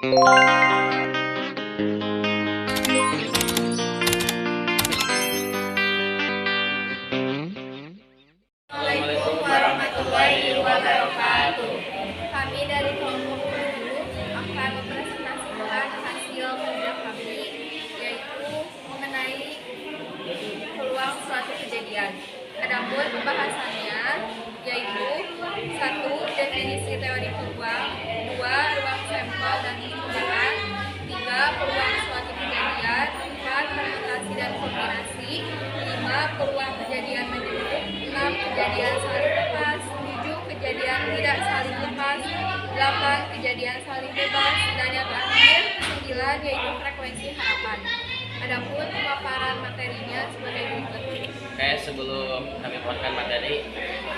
Assalamualaikum warahmatullahi wabarakatuh. Kami dari kelompok 7 akan mempresentasikan hasil kerja kami, yaitu mengenai peluang suatu kejadian. Adapun pembahasannya yaitu 1. Definisi teori peluang, 2. Ruang sampel dan percobaan, 3. Peluang suatu kejadian, 4. Permutasi dan kombinasi, 5. Peluang kejadian menjemput, 6. Kejadian saling lepas, 7. Kejadian tidak saling lepas, 8. Kejadian saling bebas, dan yang terakhir 9 yaitu frekuensi harapan. Adapun pemaparan materinya sebagai berikut. Oke, sebelum kami memperkenalkan materi,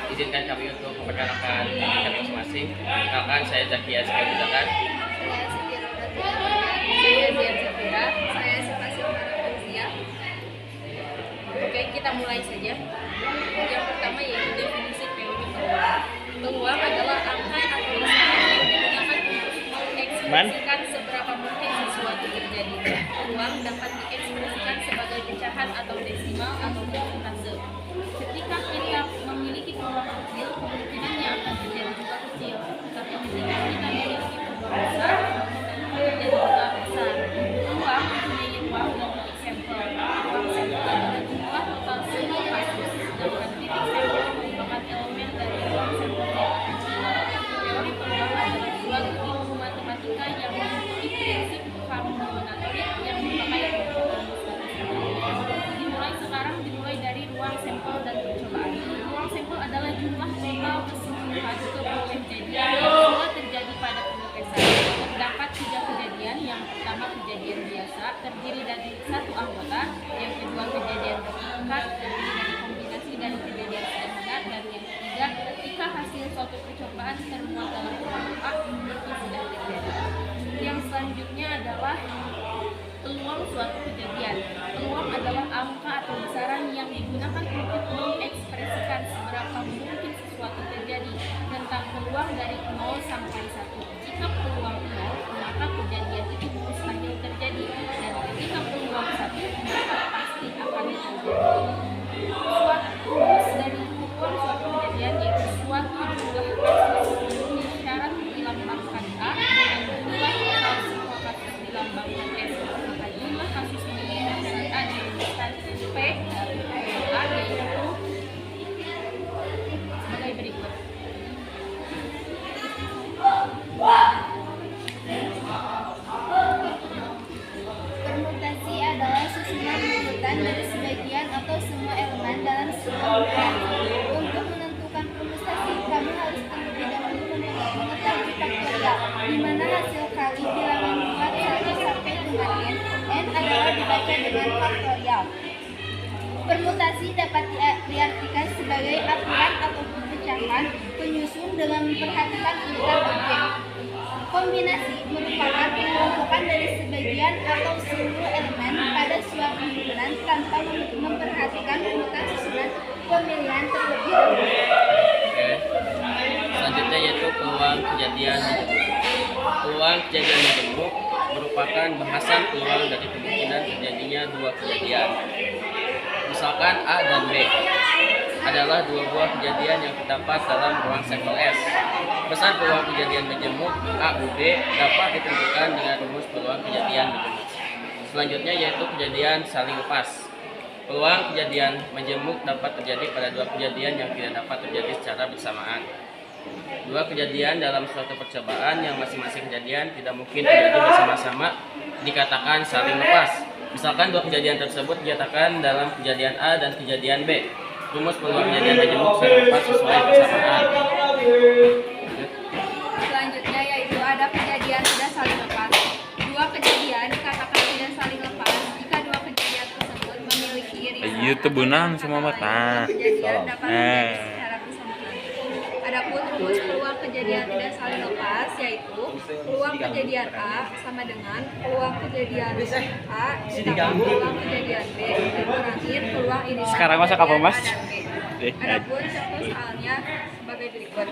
izinkan kami untuk memperkenalkan diri kami masing-masing. Perkenalkan, saya Zakia Sekalian. Saya Siti Rodatia. Saya Zian Safira. Saya Sifasi Omara Fauzia. Oke, kita mulai saja. Yang pertama yaitu definisi teori peluang. Peluang adalah angka atau usaha yang digunakan untuk mengekspresikan seberapa mungkin sesuatu terjadi. Peluang dapat diekspresikan sebagai pecahan atau desimal atau persentase. Ketika kita memiliki peluang kecil, kemungkinannya akan terjadi juga kecil. Tapi ketika kita memiliki peluang besar, kemungkinan terjadi juga besar. Peluang mempunyai ruang dan titik sampel. Ruang sampel adalah jumlah total semua kasus, sedangkan titik sampel merupakan elemen dari ruang sampel yang kecil. Teori peluang adalah suatu ilmu matematika yang memiliki prinsip kombinatorik yang dipakai untuk rumus statistik. Dimulai dari ruang sampel dan percobaan. Ruang sampel adalah jumlah total keseluruhan keperluan kejadian yang semua terjadi pada pengetesan. Terdapat 3 kejadian. Yang pertama kejadian biasa, terdiri dari satu anggota. Yang kedua kejadian bertingkat, terdiri dari kombinasi dari kejadian sederhana. Dan yang ketiga, ketika hasil suatu percobaan termuat dalam formuла itu sudah terjadi. Yang selanjutnya adalah peluang suatu kejadian. Peluang adalah angka atau besaran yang digunakan untuk mengekspresikan seberapa mungkin sesuatu terjadi. Tentang peluang dari 0 sampai 1. Jika peluang 0, maka kejadian itu mustahil terjadi. Dan ketika peluang 1, maka pasti akan terjadi. Rumus dari peluang suatu kejadian yaitu suatu jumlah kasus memenuhi syarat dilambangkan A dengan jumlah total semua kasus dilambangkan S. Maka jumlah kasus memenuhi syarat A dirumuskan P dari A yaitu sebagai berikut. Permutasi adalah susunan urutan dari sebagian atau semua elemen dalam sebuah urutan. Untuk menentukan permutasi, kami harus terlebih dahulu mengetahui faktorial, di mana hasil kali bilangan 1 sampai dengan n adalah dibaca dengan faktorial. Permutasi dapat diartikan sebagai aturan ataupun pecahan penyusun dengan memperhatikan urutan objek. Kombinasi merupakan pengelompokan dari sebagian atau seluruh elemen pada suatu himpunan tanpa memperhatikan urutan susunan pemilihan terlebih dahulu. Oke. Selanjutnya yaitu peluang kejadian menjemput. Peluang kejadian menjemput merupakan bahasan peluang dari kemungkinan terjadinya 2 kejadian. Misalkan A dan B adalah 2 buah kejadian yang terdapat dalam ruang sampel S. Besar peluang kejadian menjemput A U B dapat ditentukan dengan rumus peluang kejadian menjemput. Selanjutnya yaitu kejadian saling lepas. Peluang kejadian menjemput dapat terjadi pada 2 kejadian yang tidak dapat terjadi secara bersamaan. 2 kejadian dalam suatu percobaan yang masing-masing kejadian tidak mungkin terjadi bersama-sama dikatakan saling lepas. Misalkan 2 kejadian tersebut dinyatakan dalam kejadian A dan kejadian B. Rumus peluang kejadian menjemput saling lepas sesuai bersamaan. Selanjutnya yaitu ada kejadian tidak saling lepas. 2 kejadian dikatakan tidak saling lepas jika 2 kejadian tersebut memiliki irisan. YouTube benang semua mata. Kejadian dapat terjadi secara bersamaan. Adapun rumus peluang kejadian tidak saling lepas yaitu peluang kejadian A sama dengan peluang kejadian A ditambah peluang kejadian B dan terakhir peluang irisan. Sekarang masa kapan, Mas? A dan B. Adapun contoh soalnya sebagai berikut.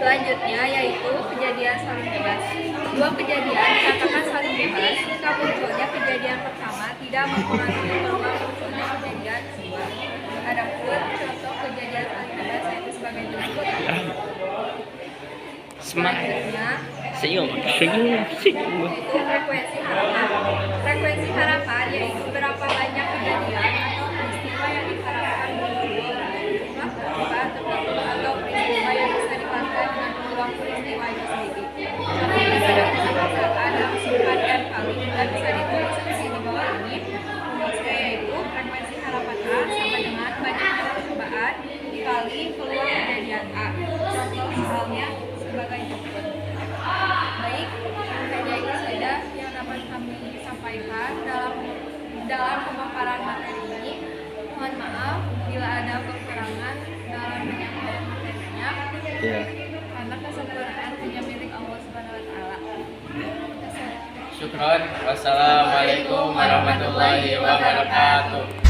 Selanjutnya yaitu kejadian saling bebas. Dua kejadian dikatakan saling bebas jika munculnya kejadian pertama tidak mempengaruhi peluang munculnya kejadian kedua. Adapun contoh kejadian saling bebas yaitu sebagai berikut. Selanjutnya Senyum. yaitu frekuensi harapan. Frekuensi harapan yaitu berapa banyak kejadian atau peristiwa yang diharapkan muncul jumlah perubahan tertentu atau peristiwa yang bisa dipakai dengan peluang peristiwa itu sendiri. Contohnya dalam misalkan dalam sifat n kali dan bisa ditulis seperti di bawah ini. Rumusnya yaitu frekuensi harapan A sama dengan banyaknya percobaan dikali peluang kejadian A. Contoh misalnya sebagai berikut. Baik, hanya itu saja yang dapat kami sampaikan dalam pemaparan materi ini. Mohon maaf bila ada kekurangan dalam penyampaian materinya. Ya. Karena kesempurnaan hanya milik Allah Subhanahu wa taala. Syukron. Wassalamualaikum warahmatullahi wabarakatuh.